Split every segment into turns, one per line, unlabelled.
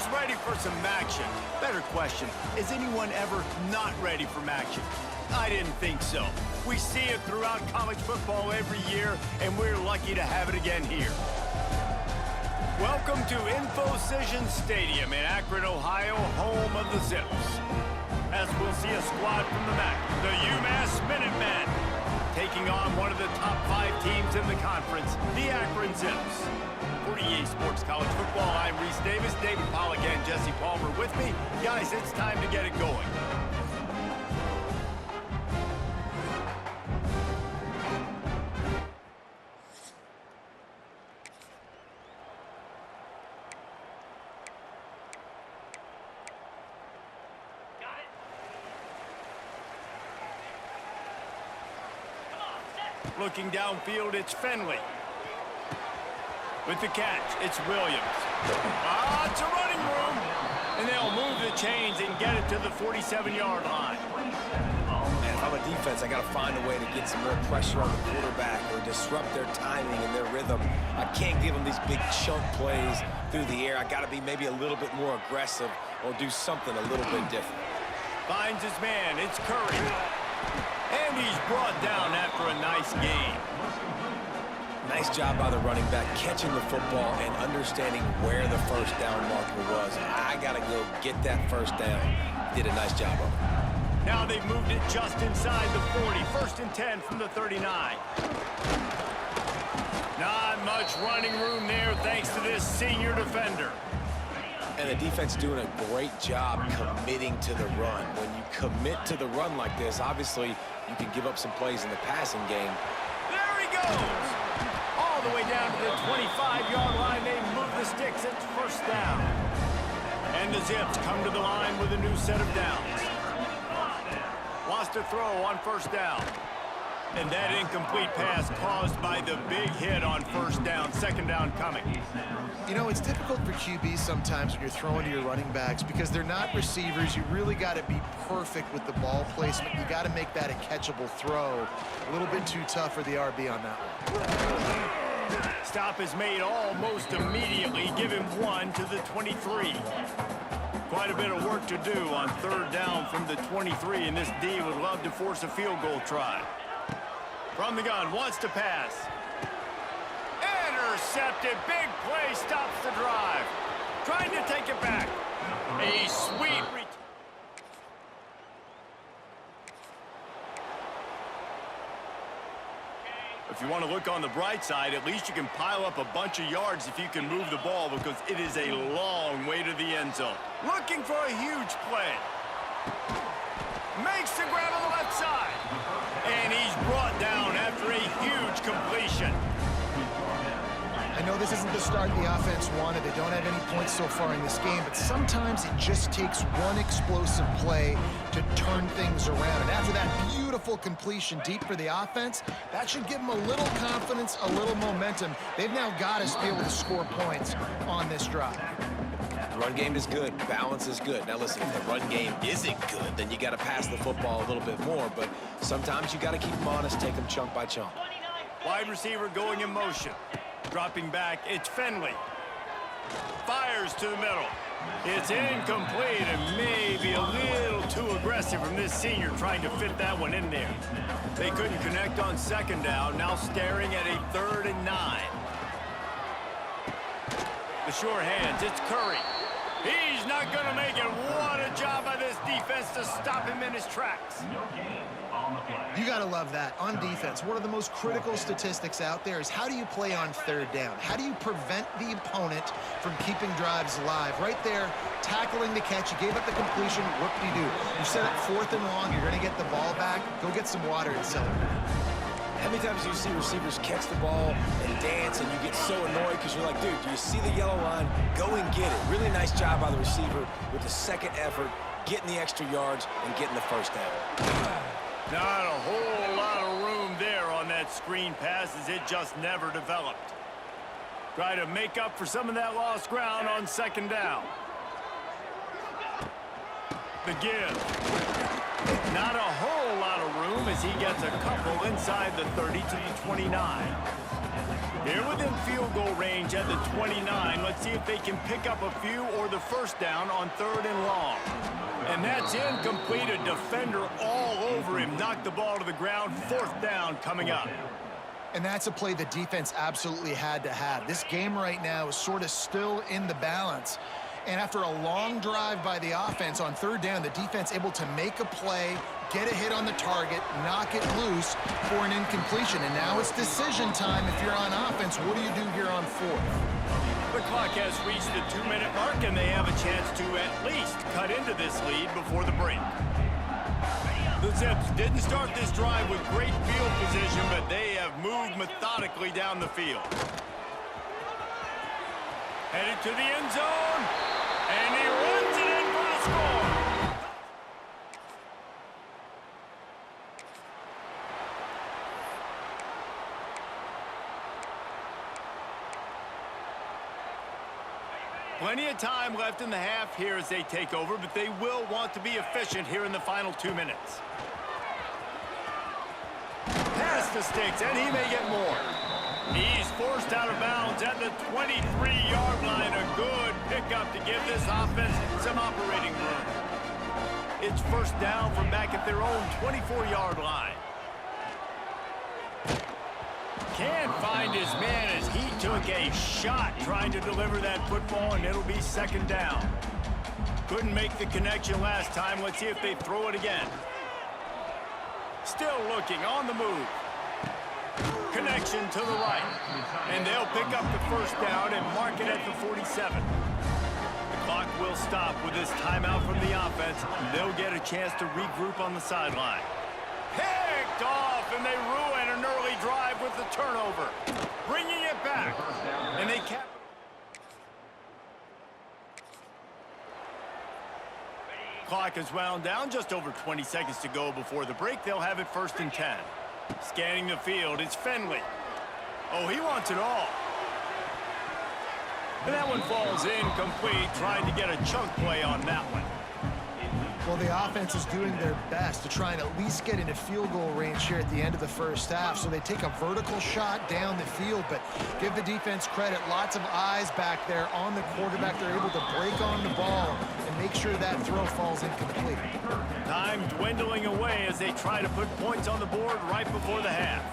Who's ready for some action? Better question, is anyone ever not ready for action? I didn't think so. We see it throughout college football every year, and we're lucky to have it again here. Welcome to InfoCision Stadium in Akron, Ohio, home of the Zips. As we'll see a squad from the MAC, the UMass Minutemen, taking on one of the top 5 teams in the conference, the Akron Zips. For EA Sports College Football, I'm Reese Davis, David Pollack, and Jesse Palmer with me. Guys, it's time to get it going. Looking downfield, it's Finley. With the catch, it's Williams. It's a running room. And they'll move the chains and get it to the 47-yard line.
Man, if I'm a defense, I got to find a way to get some more pressure on the quarterback or disrupt their timing and their rhythm. I can't give them these big chunk plays through the air. I got to be maybe a little bit more aggressive or do something a little bit different.
Finds his man, it's Curry. And he's brought down after a nice game.
Nice job by the running back, catching the football and understanding where the first down marker was. I got to go get that first down. Did a nice job of it.
Now they've moved it just inside the 40. First and 10 from the 39. Not much running room there thanks to this senior defender.
And the defense doing a great job committing to the run. When you commit to the run like this, obviously you can give up some plays in the passing game.
There he goes! All the way down to the 25-yard line. They move the sticks. It's first down. And the Zips come to the line with a new set of downs. Lost a throw on first down. And that incomplete pass caused by the big hit on first down. Second down coming.
You know, it's difficult for QBs sometimes when you're throwing to your running backs because they're not receivers. You really got to be perfect with the ball placement. You got to make that a catchable throw. A little bit too tough for the RB on that one.
Stop is made almost immediately. Give him 1 to the 23. Quite a bit of work to do on third down from the 23, and this D would love to force a field goal try. From the gun, wants to pass. Intercepted, big play, stops the drive. Trying to take it back. A sweet return. If you want to look on the bright side, at least you can pile up a bunch of yards if you can move the ball because it is a long way to the end zone. Looking for a huge play. Makes the grab on the left side. And he's brought down after a huge completion.
I know this isn't the start the offense wanted. They don't have any points so far in this game, but sometimes it just takes one explosive play to turn things around. And after that beautiful completion deep for the offense, that should give them a little confidence, a little momentum. They've now got to be able to score points on this drive.
The run game is good. Balance is good. Now, listen, if the run game isn't good, then you got to pass the football a little bit more. But sometimes you got to keep them honest, take them chunk by chunk.
Wide receiver going in motion. Dropping back, it's Finley. Fires to the middle. It's incomplete and maybe a little too aggressive from this senior trying to fit that one in there. They couldn't connect on second down. Now staring at a 3rd and 9. The sure hands, it's Curry. He's not going to make it. What a job by this defense to stop him in his tracks.
You got to love that. On defense, one of the most critical statistics out there is how do you play on third down? How do you prevent the opponent from keeping drives alive? Right there, tackling the catch. You gave up the completion. What do? You set up 4th and long. You're going to get the ball back. Go get some water and celebrate.
How many times do you see receivers catch the ball and dance and you get so annoyed because you're like, dude, do you see the yellow line? Go and get it. Really nice job by the receiver with the second effort, getting the extra yards and getting the first down.
Not a whole lot of room there on that screen pass as it just never developed. Try to make up for some of that lost ground on second down. The give. Not a whole lot of room as he gets a couple inside the 30 to the 29. They're within field goal range at the 29. Let's see if they can pick up a few or the first down on 3rd and long. And that's incomplete. A defender all over him. Knocked the ball to the ground. 4th down coming up.
And that's a play the defense absolutely had to have. This game right now is sort of still in the balance. And after a long drive by the offense on 3rd down, the defense able to make a play, get a hit on the target, knock it loose for an incompletion. And now it's decision time if you're on offense. What do you do here on 4th?
The clock has reached the 2-minute mark, and they have a chance to at least cut into this lead before the break. The Zips didn't start this drive with great field position, but they have moved methodically down the field. Headed to the end zone, and he runs it in for the score. Plenty of time left in the half here as they take over, but they will want to be efficient here in the final 2 minutes. Pass the sticks, and he may get more. He's forced out of bounds at the 23-yard line. A good pickup to give this offense some operating room. It's 1st down from back at their own 24-yard line. Can't find his man as he took a shot trying to deliver that football, and it'll be 2nd down. Couldn't make the connection last time. Let's see if they throw it again. Still looking on the move. Connection to the right. And they'll pick up the 1st down and mark it at the 47. The clock will stop with this timeout from the offense. They'll get a chance to regroup on the sideline. Picked off, and they ruin an early drive with the turnover. Bringing it back. And they cap. Clock is wound down. Just over 20 seconds to go before the break. They'll have it 1st and 10. Scanning the field, it's Finley. Oh, he wants it all. And that one falls incomplete, trying to get a chunk play on that one.
Well, the offense is doing their best to try and at least get into field goal range here at the end of the 1st half. So they take a vertical shot down the field, but give the defense credit. Lots of eyes back there on the quarterback. They're able to break on the ball and make sure that throw falls incomplete.
Time dwindling away as they try to put points on the board right before the half.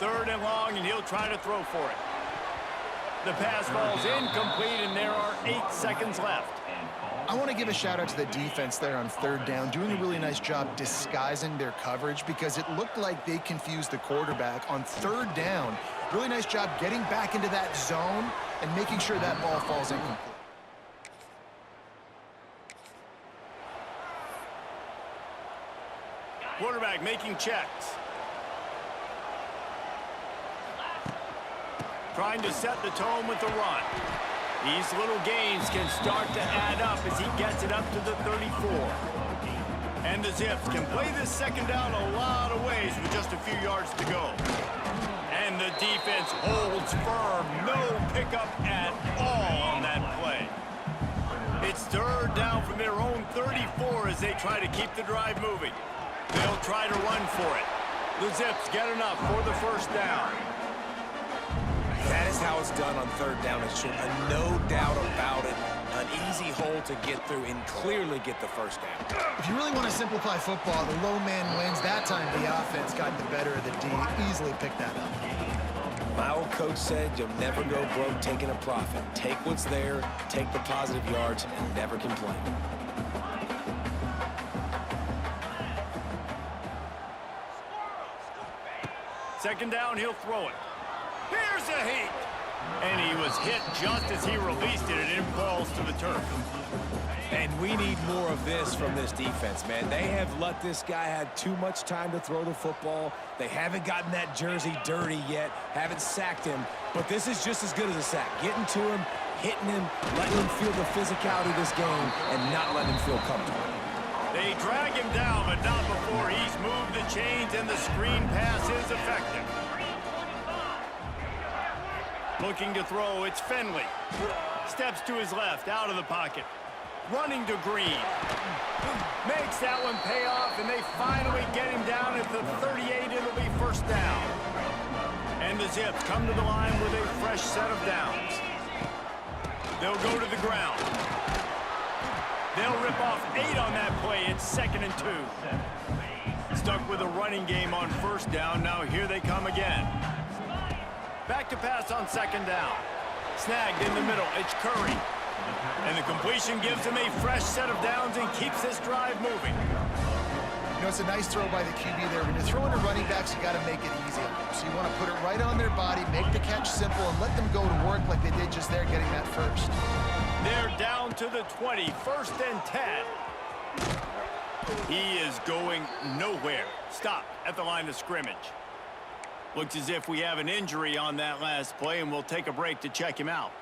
3rd and long, and he'll try to throw for it. The pass falls incomplete, and there are 8 seconds left.
I want to give a shout out to the defense there on 3rd down, doing a really nice job disguising their coverage because it looked like they confused the quarterback on 3rd down. Really nice job getting back into that zone and making sure that ball falls incomplete.
Quarterback making checks. Trying to set the tone with the run. These little gains can start to add up as he gets it up to the 34. And the Zips can play this 2nd down a lot of ways with just a few yards to go. And the defense holds firm. No pickup at all on that play. It's 3rd down from their own 34 as they try to keep the drive moving. They'll try to run for it. The Zips get enough for the 1st down.
That is how it's done on 3rd down and short. No doubt about it. An easy hole to get through and clearly get the 1st down.
If you really want to simplify football, the low man wins. That time the offense got the better of the D. Easily picked that up.
My old coach said you'll never go broke taking a profit. Take what's there, take the positive yards, and never complain.
Second down, he'll throw it. Here's a heat. And he was hit just as he released it, and it falls to the turf.
And we need more of this from this defense, man. They have let this guy have too much time to throw the football. They haven't gotten that jersey dirty yet, haven't sacked him. But this is just as good as a sack. Getting to him, hitting him, letting him feel the physicality of this game, and not letting him feel comfortable.
They drag him down, but not before he's moved the chains, and the screen pass is effective. Looking to throw, it's Finley. Steps to his left, out of the pocket. running to Green. Makes that one pay off, and they finally get him down at the 38. It'll be first down. And the Zips come to the line with a fresh set of downs. They'll go to the ground. They'll rip off 8 on that play. It's 2nd and 2. Stuck with a running game on first down. Now here they come again. Back to pass on 2nd down. Snagged in the middle. It's Curry. And the completion gives him a fresh set of downs and keeps this drive moving.
You know, it's a nice throw by the QB there. When you're throwing to running backs, you got to make it easy on them. So you want to put it right on their body, make the catch simple, and let them go to work like they did just there, getting that first.
They're down to the 20, 1st and 10. He is going nowhere. Stop at the line of scrimmage. Looks as if we have an injury on that last play, and we'll take a break to check him out.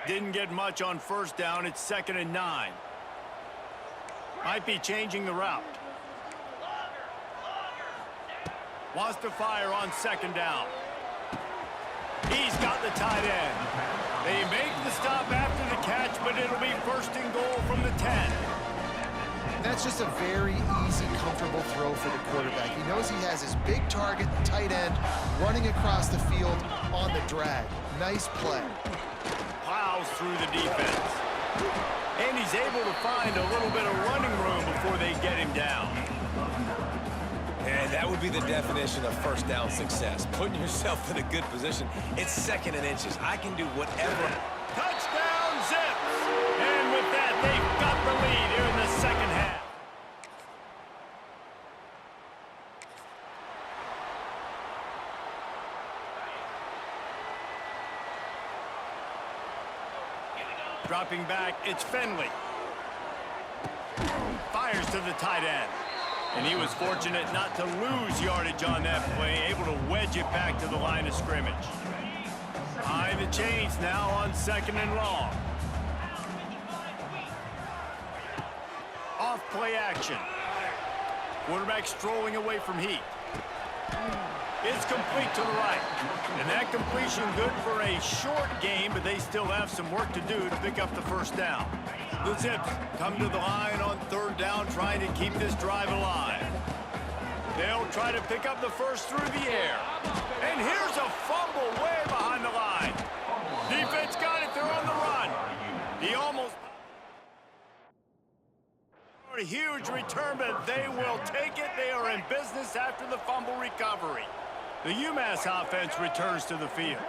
Didn't get much on first down. It's 2nd and 9. Might be changing the route. Wants to fire on 2nd down. He's got the tight end. They make the stop after the catch, but it'll be 1st and goal from the 10.
That's just a very easy, comfortable throw for the quarterback. He knows he has his big target, the tight end, running across the field on the drag. Nice play.
Plows through the defense. And he's able to find a little bit of running room before they get him down.
And that would be the definition of first down success. Putting yourself in a good position. It's 2nd and inches. I can do whatever.
Touchdown, Zips! And with that, they've got the lead here in the 2nd half. Dropping back, it's Finley. Fires to the tight end. And he was fortunate not to lose yardage on that play, able to wedge it back to the line of scrimmage. Behind the chains now on 2nd and long. Off play action. Quarterback strolling away from heat. It's complete to the right. And that completion good for a short game, but they still have some work to do to pick up the first down. The Zips come to the line on 3rd down, trying to keep this drive alive. They'll try to pick up the first through the air. And here's a fumble way behind the line. Defense got it, they're on the run. He almost... A huge return, but they will take it. They are in business after the fumble recovery. The UMass offense returns to the field.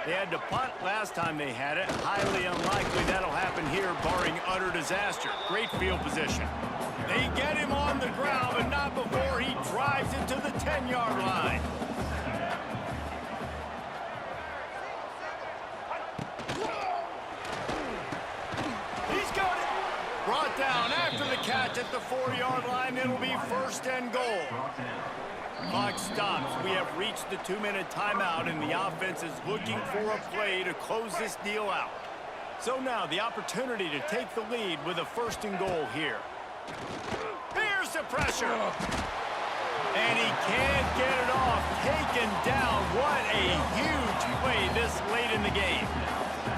They had to punt last time they had it. Highly unlikely that'll happen here, barring utter disaster. Great field position. They get him on the ground, but not before he drives it to the 10-yard line. He's got it. Brought down after the catch at the 4-yard line. It'll be 1st and goal. Clock stops. We have reached the 2-minute timeout, and the offense is looking for a play to close this deal out. So now the opportunity to take the lead with a 1st and goal here. Here's the pressure. And he can't get it off. Taken down. What a huge play this late in the game.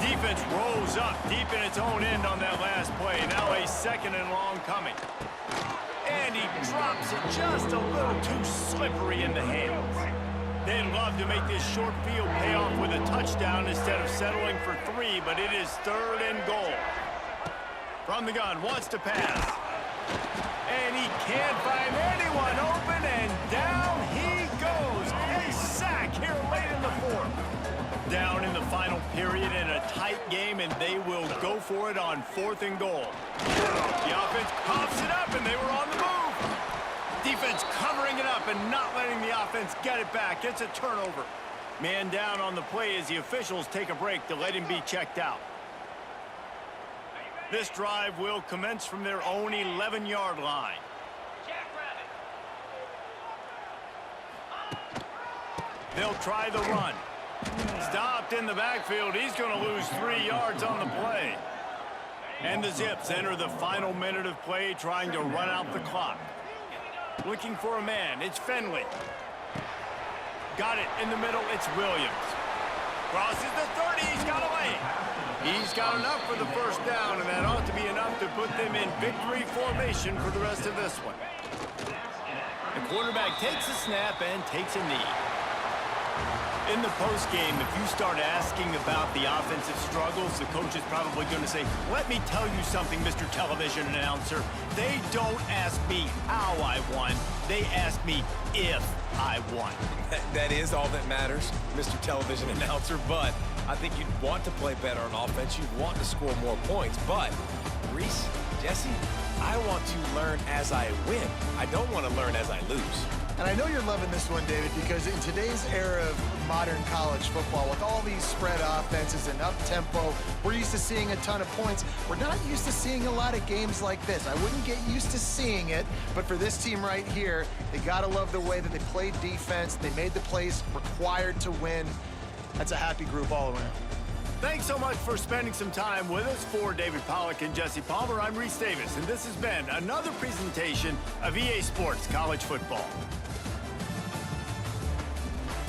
Defense rolls up deep in its own end on that last play. Now a 2nd and long coming. And he drops it just a little too slippery in the hands. They'd love to make this short field pay off with a touchdown instead of settling for 3, but it is 3rd and goal. From the gun, wants to pass. And he can't find anyone open, and down he goes. A sack here late in the 4th. Down in the final period in a tight game, and they will go for it on 4th and goal. The offense pops it up, and they were on the move. Defense covering it up and not letting the offense get it back. It's a turnover. Man down on the play as the officials take a break to let him be checked out. This drive will commence from their own 11-yard line. They'll try the run. Stopped in the backfield. He's going to lose 3 yards on the play. And the Zips enter the final minute of play, trying to run out the clock. Looking for a man. It's Finley. Got it in the middle. It's Williams. Crosses the 30. He's got away. He's got enough for the first down, and that ought to be enough to put them in victory formation for the rest of this one. The quarterback takes a snap and takes a knee. In the postgame, if you start asking about the offensive struggles, the coach is probably going to say, let me tell you something, Mr. Television Announcer. They don't ask me how I won. They ask me if I won.
That is all that matters, Mr. Television Announcer, but I think you'd want to play better on offense. You'd want to score more points, but Reese, Jesse, I want to learn as I win. I don't want to learn as I lose.
And I know you're loving this one, David, because in today's era of modern college football, with all these spread offenses and up-tempo, we're used to seeing a ton of points. We're not used to seeing a lot of games like this. I wouldn't get used to seeing it, but for this team right here, they got to love the way that they played defense. They made the plays required to win. That's a happy group all around.
Thanks so much for spending some time with us. For David Pollack and Jesse Palmer, I'm Reese Davis, and this has been another presentation of EA Sports College Football.